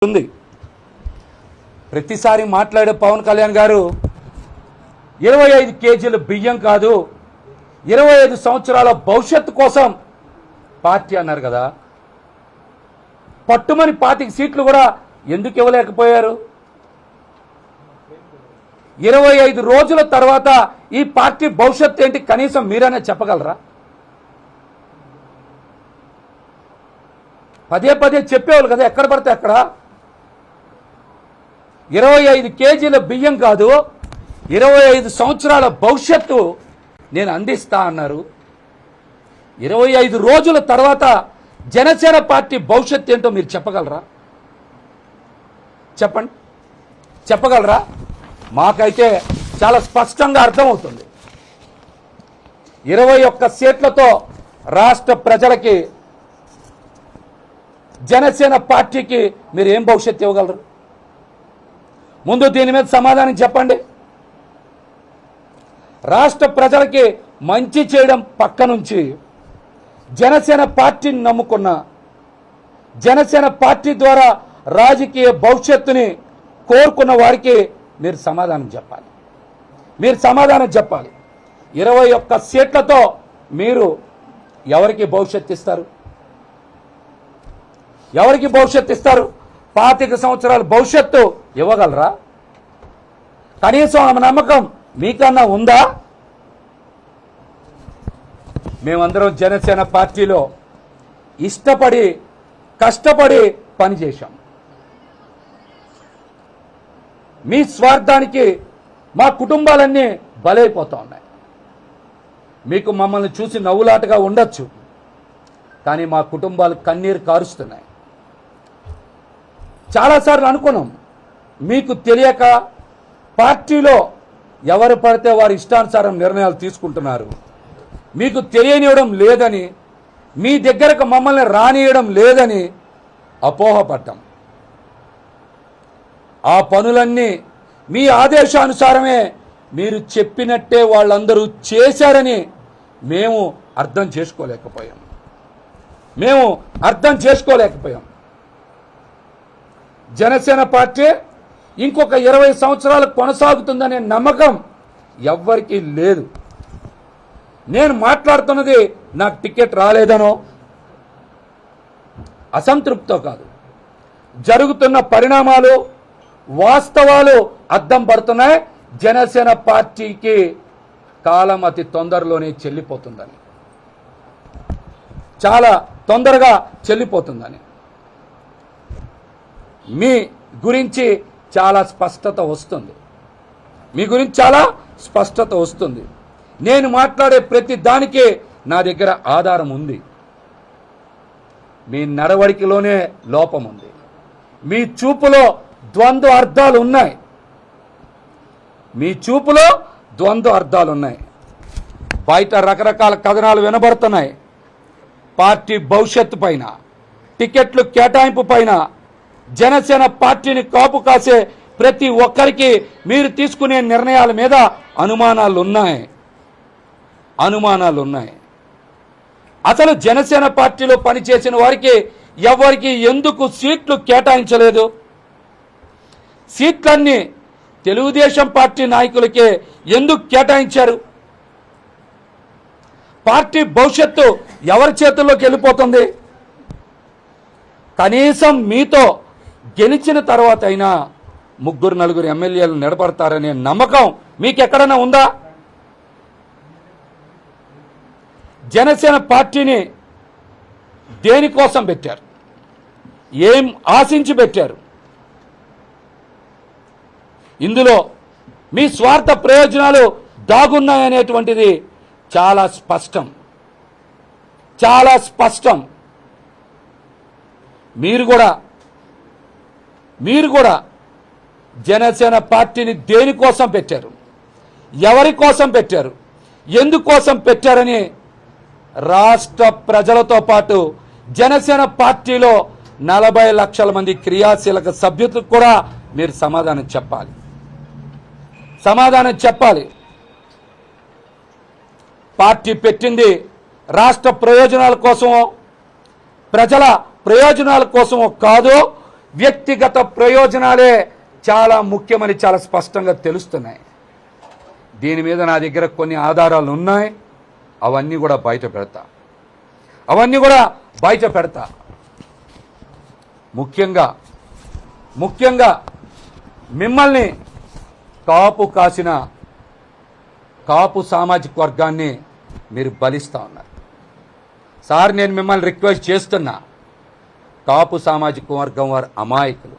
ఉంది. ప్రతిసారి మాట్లాడే పవన్ కళ్యాణ్ గారు 25 కేజీల బియ్యం కాదు 25 సంవత్సరాల భవిష్యత్తు కోసం పార్టీ అన్నారు కదా. పట్టుమని 25 సీట్లు కూడా ఎందుకు ఇవ్వలేకపోయారు? 25 రోజుల తర్వాత ఈ పార్టీ భవిష్యత్తు ఏంటి కనీసం మీరైనా చెప్పగలరా? పదే పదే చెప్పేవాళ్ళు కదా, ఎక్కడ పడితే అక్కడ. 25 కేజీల బియ్యం కాదు 25 సంవత్సరాల భవిష్యత్తు నేను అందిస్తా అన్నారు. 25 రోజుల తర్వాత జనసేన పార్టీ భవిష్యత్తు ఏంటో మీరు చెప్పగలరా? చెప్పండి, చెప్పగలరా? మాకైతే చాలా స్పష్టంగా అర్థమవుతుంది. 21 సీట్లతో రాష్ట్ర ప్రజలకి జనసేన పార్టీకి మీరు ఏం భవిష్యత్తు ఇవ్వగలరు? ముందు దీని మీద సమాధానం చెప్పండి. రాష్ట్ర ప్రజలకి మంచి చేయడం పక్క నుంచి జనసేన పార్టీని నమ్ముకున్న, జనసేన పార్టీ ద్వారా రాజకీయ భవిష్యత్తుని కోరుకున్న వారికి మీరు సమాధానం చెప్పాలి. మీరు సమాధానం చెప్పాలి. 21 సీట్లతో మీరు ఎవరికి భవిష్యత్తు ఇస్తారు? ఎవరికి భవిష్యత్తు ఇస్తారు? 25 సంవత్సరాల భవిష్యత్తు ఇవ్వగలరా? కనీసం ఆ నమ్మకం మీకన్నా ఉందా? మేమందరం జనసేన పార్టీలో ఇష్టపడి కష్టపడి పనిచేశాం. మీ స్వార్థానికి మా కుటుంబాలన్నీ బలైపోతా ఉన్నాయి. మీకు మమ్మల్ని చూసి నవ్వులాటగా ఉండొచ్చు, కానీ మా కుటుంబాలు కన్నీరు కారుస్తున్నాయి. చాలాసార్లు అనుకున్నాం, మీకు తెలియక పార్టీలో ఎవరు పడితే వారి ఇష్టానుసారం నిర్ణయాలు తీసుకుంటున్నారు, మీకు తెలియనివ్వడం లేదని, మీ దగ్గరకు మమ్మల్ని రానియడం లేదని అపోహపడ్డాం. ఆ పనులన్నీ మీ ఆదేశానుసారమే మీరు చెప్పినట్టే వాళ్ళందరూ చేశారని మేము అర్థం చేసుకోలేకపోయాం. జనసేన పార్టీ ఇంకొక 20 సంవత్సరాలు కొనసాగుతుందనే నమ్మకం ఎవ్వరికీ లేదు. నేను మాట్లాడుతున్నది నాకు టికెట్ రాలేదనో అసంతృప్తితో కాదు. జరుగుతున్న పరిణామాలు వాస్తవాలు అద్దం పడుతున్నాయి. జనసేన పార్టీకి కాలం అతి తొందరలోనే చెల్లిపోతుందని, చాలా తొందరగా చెల్లిపోతుందని. మీ గురించి చాలా స్పష్టత వస్తుంది. నేను మాట్లాడే ప్రతి దానికి నా దగ్గర ఆధారం ఉంది. మీ నడవడికలోనే లోపం ఉంది. మీ చూపులో ద్వంద్వ అర్థాలు ఉన్నాయి. బయట రకరకాల కథనాలు వినబడుతున్నాయి. పార్టీ భవిష్యత్తు పైన, టికెట్లు కేటాయింపు పైన, జనసేన పార్టీని కాపు కాసే ప్రతి ఒక్కరికి మీరు తీసుకునే నిర్ణయాల మీద అనుమానాలు ఉన్నాయి. అసలు జనసేన పార్టీలో పనిచేసిన వారికి ఎవరికి ఎందుకు సీట్లు కేటాయించలేదు? సీట్లన్నీ తెలుగుదేశం పార్టీ నాయకులకే ఎందుకు కేటాయించారు? పార్టీ భవిష్యత్తు ఎవరి చేతుల్లోకి వెళ్ళిపోతుంది? కనీసం మీతో గెలిచిన తర్వాత అయినా 3-4 ఎమ్మెల్యేలు నిలబడతారనే నమ్మకం మీకెక్కడైనా ఉందా? జనసేన పార్టీని దేనికోసం పెట్టారు? ఏం ఆశించి పెట్టారు? ఇందులో మీ స్వార్థ ప్రయోజనాలు దాగున్నాయనేటువంటిది చాలా స్పష్టం. మీరు కూడా జనసేన పార్టీని దేనికోసం పెట్టారు, ఎవరి కోసం పెట్టారు, ఎందుకోసం పెట్టారని రాష్ట్ర ప్రజలతో పాటు జనసేన పార్టీలో 40 లక్షల మంది క్రియాశీలక సభ్యులకు కూడా మీరు సమాధానం చెప్పాలి. పార్టీ పెట్టింది రాష్ట్ర ప్రయోజనాల కోసమో ప్రజల ప్రయోజనాల కోసమో కాదు, వ్యక్తిగత ప్రయోజనాలే చాలా ముఖ్యమని చాలా స్పష్టంగా తెలుస్తున్నాయి. దీని మీద నా దగ్గర కొన్ని ఆధారాలు ఉన్నాయి. అవన్నీ కూడా బయట పెడతా. ముఖ్యంగా మిమ్మల్ని కాపు సామాజిక వర్గాన్ని మీరు బలిస్తా ఉన్నారు. సార్, నేను మిమ్మల్ని రిక్వెస్ట్ చేస్తున్నా, కాపు సామాజిక వర్గం వారు అమాయకులు.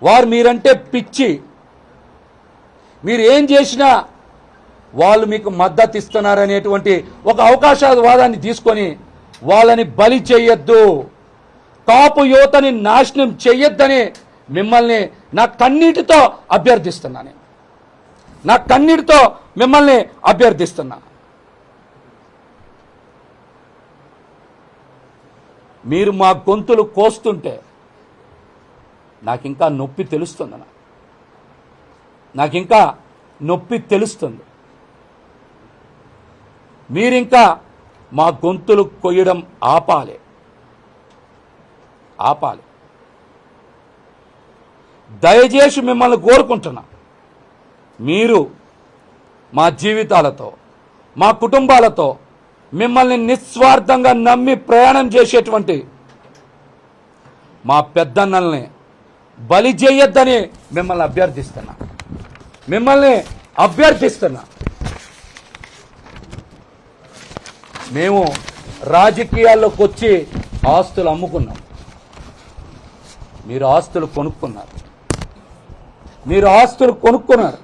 వారు మీరంటే పిచ్చి. మీరు ఏం చేసినా వాళ్ళు మీకు మద్దతు ఇస్తున్నారనేటువంటి ఒక అవకాశవాదాన్ని తీసుకొని వాళ్ళని బలి చేయొద్దు, కాపు యువతని నాశనం చెయ్యొద్దని మిమ్మల్ని నా కన్నీటితో అభ్యర్థిస్తున్నా. మీరు మా గొంతులు కోస్తుంటే నాకింకా నొప్పి తెలుస్తుంది. మీరింకా మా గొంతులు కొయ్యడం ఆపాలి. దయచేసి మిమ్మల్ని కోరుకుంటున్నా, మీరు మా జీవితాలతో, మా కుటుంబాలతో మిమ్మల్ని నిస్వార్థంగా నమ్మి ప్రయాణం చేసేటువంటి మా పెద్దన్నల్ని బలి చేయొద్దని మిమ్మల్ని అభ్యర్థిస్తున్నా. మేము రాజకీయాల్లోకి వచ్చి ఆస్తులు అమ్ముకున్నాం. మీరు ఆస్తులు కొనుక్కున్నారు.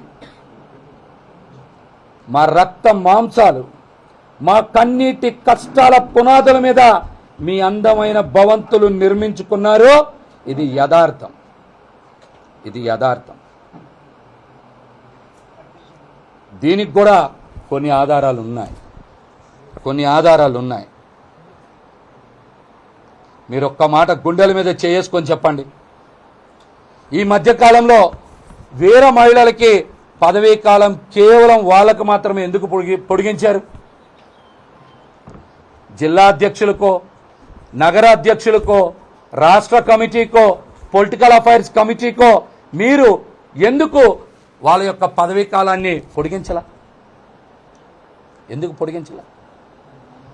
మా రక్త మాంసాలు, మా కన్నీటి కష్టాల పునాదుల మీద మీ అందమైన భవంతులు నిర్మించుకున్నారు. ఇది యథార్థం. దీనికి కూడా కొన్ని ఆధారాలు ఉన్నాయి. మీరు ఒక్క మాట గుండెల మీద చేసుకొని చెప్పండి, ఈ మధ్యకాలంలో వీర మహిళలకి పదవీ కాలం కేవలం వాళ్ళకు మాత్రమే ఎందుకు పొడిగించారు? జిల్లా అధ్యక్షులకో, నగర అధ్యక్షులకో, రాష్ట్ర కమిటీకో, పొలిటికల్ అఫైర్స్ కమిటీకో మీరు ఎందుకు వాళ్ళ యొక్క పదవీ కాలాన్ని పొడిగించలా? ఎందుకు పొడిగించలా?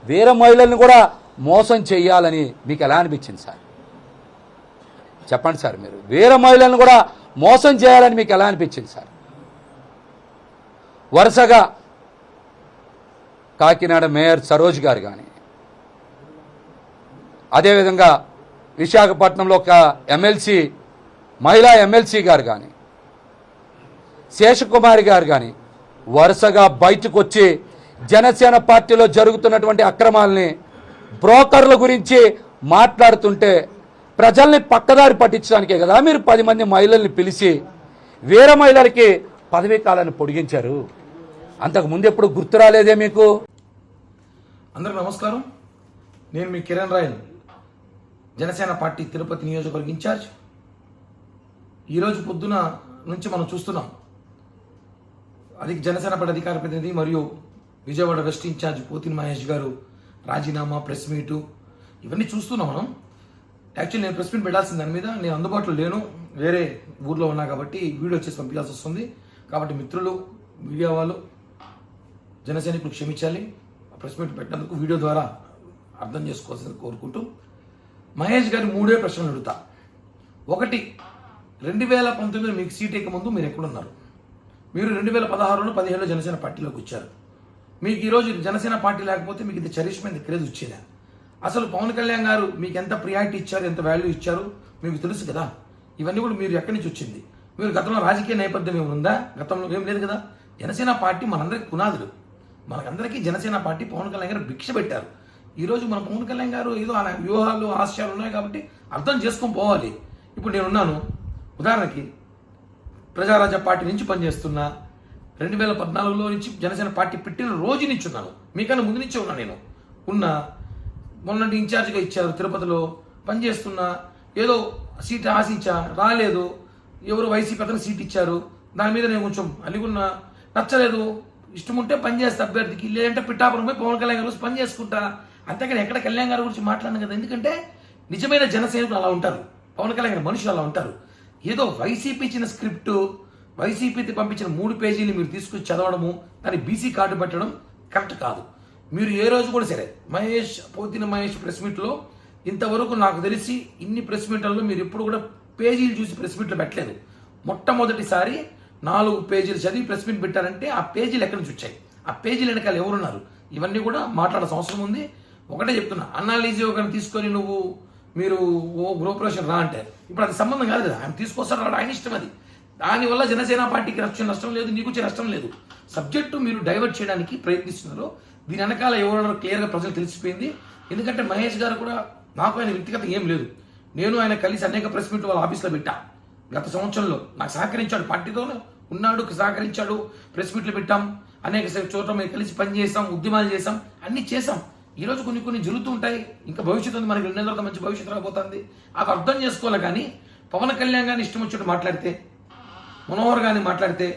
వీర మహిళల్ని కూడా మోసం చేయాలని మీకు ఎలా అనిపించింది సార్? చెప్పండి సార్. మీరు వీర మహిళలను కూడా మోసం చేయాలని మీకు ఎలా అనిపించింది సార్? వరుసగా కాకినాడ మేయర్ సరోజ్ గారు కానీ, అదేవిధంగా విశాఖపట్నంలో ఒక మహిళా ఎమ్మెల్సీ గారు కానీ, శేషకుమారి గారు కానీ వరుసగా బయటకు వచ్చి జనసేన పార్టీలో జరుగుతున్నటువంటి అక్రమాలని, బ్రోకర్ల గురించి మాట్లాడుతుంటే ప్రజల్ని పక్కదారి పట్టించడానికే కదా మీరు 10 మంది మహిళల్ని పిలిచి వీర మహిళలకి పదవీ కాలాన్ని పొడిగించారు. అంతకు ముందు ఎప్పుడు గుర్తు రాలేదే మీకు? అందరికీ నమస్కారం. నేను మీ కిరణ్ రాయల్, జనసేన పార్టీ తిరుపతి నియోజకవర్గ ఇన్ఛార్జ్. ఈరోజు పొద్దున నుంచి మనం చూస్తున్నాం, జనసేన పార్టీ అధికార ప్రతినిధి మరియు విజయవాడ వెస్ట్ ఇన్ఛార్జ్ పోతిని మహేష్ గారు రాజీనామా, ప్రెస్ మీటు ఇవన్నీ చూస్తున్నాం మనం. యాక్చువల్లీ నేను ప్రెస్ మీట్ పెట్టాల్సిన దాని మీద నేను అందుబాటులో లేను, వేరే ఊర్లో ఉన్నా కాబట్టి వీడియో చేసి పంపించాల్సి వస్తుంది. కాబట్టి మిత్రులు, మీడియా వాళ్ళు, జనసైనికులు క్షమించాలి. ప్రెస్ మీట్ పెట్టినందుకు వీడియో ద్వారా అర్థం చేసుకోవాల్సింది కోరుకుంటూ, మహేష్ గారి 3 ప్రశ్నలు అడుగుతా. ఒకటి, 2019 మీకు సీట్ ఎక్క ముందు మీరు ఎక్కడున్నారు? మీరు 2016లో 17లో జనసేన పార్టీలోకి వచ్చారు. మీకు ఈరోజు జనసేన పార్టీ లేకపోతే మీకు ఇది చరిష్మా, క్రేజ్ వచ్చేదా? అసలు పవన్ కళ్యాణ్ గారు మీకు ఎంత ప్రియారిటీ ఇచ్చారు, ఎంత వాల్యూ ఇచ్చారు మీకు తెలుసు కదా. ఇవన్నీ కూడా మీరు ఎక్కడి నుంచి వచ్చింది? మీరు గతంలో రాజకీయ నేపథ్యం ఏముందా? గతంలో ఏం లేదు కదా. జనసేన పార్టీ మనందరికీ పునాదులు. మనకందరికీ జనసేన పార్టీ పవన్ కళ్యాణ్ గారు భిక్ష పెట్టారు. ఈరోజు మన పవన్ కళ్యాణ్ గారు ఏదో ఆయన వ్యూహాలు, ఆశయాలు ఉన్నాయి కాబట్టి అర్థం చేసుకొని పోవాలి. ఇప్పుడు నేనున్నాను, ఉదాహరణకి ప్రజారాజ్య పార్టీ నుంచి పనిచేస్తున్నా. 2014లో నుంచి జనసేన పార్టీ పెట్టిన రోజు నుంచి ఉన్నాను, మీకన్నా ముందు నుంచే ఉన్నా. నేను మొన్నటి ఇన్ఛార్జ్గా ఇచ్చారు, తిరుపతిలో పనిచేస్తున్నా. ఏదో సీట్ ఆశించా, రాలేదు. ఎవరు వైసీపీ అతను సీట్ ఇచ్చారు, దాని మీద నేను కొంచెం అలిగున్నా, నచ్చలేదు. ఇష్టం ఉంటే పని చేస్తా అభ్యర్థికి, లేదంటే పిఠాపురం పోయి పవన్ కళ్యాణ్ గారు పని చేసుకుంటా. అంతేకాని ఎక్కడ కళ్యాణ్ గారి గురించి మాట్లాడను కదా. ఎందుకంటే నిజమైన జనసైనికులు అలా ఉంటారు. పవన్ కళ్యాణ్ గారి మనుషులు అలా ఉంటారు. ఏదో వైసీపీ ఇచ్చిన స్క్రిప్ట్, వైసీపీ పంపించిన 3 పేజీలు మీరు తీసుకొచ్చి చదవడము, దాన్ని బీసీ కార్డు పెట్టడం కరెక్ట్ కాదు. మీరు ఏ రోజు కూడా సరే పోతిన మహేష్ ప్రెస్ మీట్లో ఇంతవరకు నాకు తెలిసి ఇన్ని ప్రెస్ మీట్లలో మీరు ఎప్పుడు కూడా పేజీలు చూసి ప్రెస్ మీట్లు పెట్టలేదు. మొట్టమొదటిసారి 4 పేజీలు చదివి ప్రెస్ మీట్ పెట్టారంటే ఆ పేజీలు ఎక్కడి నుంచి వచ్చాయి, ఆ పేజీలు వెనకాల ఎవరున్నారు, ఇవన్నీ కూడా మాట్లాడాల్సిన అవసరం ఉంది. ఒకటే చెప్తున్నా, అన్నాలీజియో గారిని తీసుకొని మీరు గృహప్రవేశం రా అంటే ఇప్పుడు అది సంబంధం కాదు కదా, ఆయన తీసుకొస్తాడు రాడు, ఆయన ఇష్టం అది. దానివల్ల జనసేన పార్టీకి నష్టం లేదు, నీకు వచ్చే నష్టం లేదు. సబ్జెక్టు మీరు డైవర్ట్ చేయడానికి ప్రయత్నిస్తున్నారు. దీని వెనకాల ఎవరో క్లియర్గా ప్రజలు తెలిసిపోయింది. ఎందుకంటే మహేష్ గారు కూడా నాకు ఆయన వ్యక్తిగత ఏం లేదు. నేను ఆయన కలిసి అనేక ప్రెస్ మీట్లు వాళ్ళ ఆఫీస్లో పెట్టా. గత సంవత్సరంలో నాకు సహకరించాడు, పార్టీతోనే ఉన్నాడు, సహకరించాడు, ప్రెస్ మీట్లు పెట్టాం, అనేక చోట్ల మేము కలిసి పనిచేసాం, ఉద్యమాలు చేసాం, అన్ని చేసాం. ఈరోజు కొన్ని జరుగుతూ ఉంటాయి. ఇంకా భవిష్యత్తు ఉంది, మనకి 2 నెలల తర్వాత మంచి భవిష్యత్తు రాబోతుంది. అవి అర్థం చేసుకోవాలి. కానీ పవన్ కళ్యాణ్ గారిని ఇష్టం వచ్చినట్టు మాట్లాడితే, మనోహర్ గారిని మాట్లాడితే,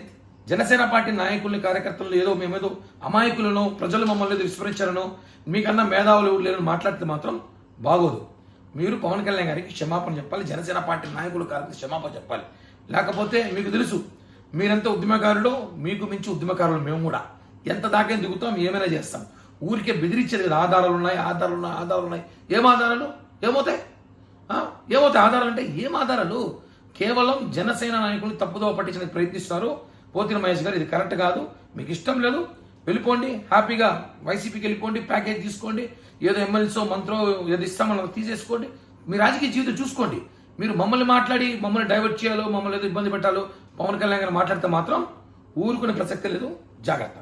జనసేన పార్టీ నాయకుల్ని కార్యకర్తలు ఏదో మేమేదో అమాయకులను, ప్రజలు మమ్మల్ని ఏదో విస్మరించారనో, మీకన్నా మేధావులు లేదని మాట్లాడితే మాత్రం బాగోదు. మీరు పవన్ కళ్యాణ్ గారికి క్షమాపణ చెప్పాలి, జనసేన పార్టీ నాయకులు కార్యకర్తలు క్షమాపణ చెప్పాలి. లేకపోతే మీకు తెలుసు మీరెంత ఉద్యమకారులు, మీకు మించి ఉద్యమకారులు మేము కూడా. ఎంత దాకా దిగుతాం, ఏమైనా చేస్తాం. ఊరికే బెదిరించేది కదా, ఆధారాలు ఉన్నాయి. ఏం ఆధారాలు? ఏమవుతాయి ఆధారాలు అంటే? ఏం ఆధారాలు? కేవలం జనసేన నాయకులు తప్పుదోవ పట్టించడానికి ప్రయత్నిస్తున్నారు. పోతిన మహేష్ గారు ఇది కరెక్ట్ కాదు, మీకు ఇష్టం లేదు వెళ్ళిపోండి, హ్యాపీగా వైసీపీకి వెళ్ళిపోండి, ప్యాకేజ్ తీసుకోండి, ఏదో ఎమ్మెల్యేసో మంత్రో ఏదో ఇస్తామని తీసేసుకోండి, మీ రాజకీయ జీవితం చూసుకోండి. మీరు మమ్మల్ని మాట్లాడి మమ్మల్ని డైవర్ట్ చేయాలో, మమ్మల్ని ఏదో ఇబ్బంది పెట్టాలో పవన్ కళ్యాణ్ గారు మాట్లాడితే మాత్రం ఊరుకునే ప్రసక్తే లేదు. జాగ్రత్త.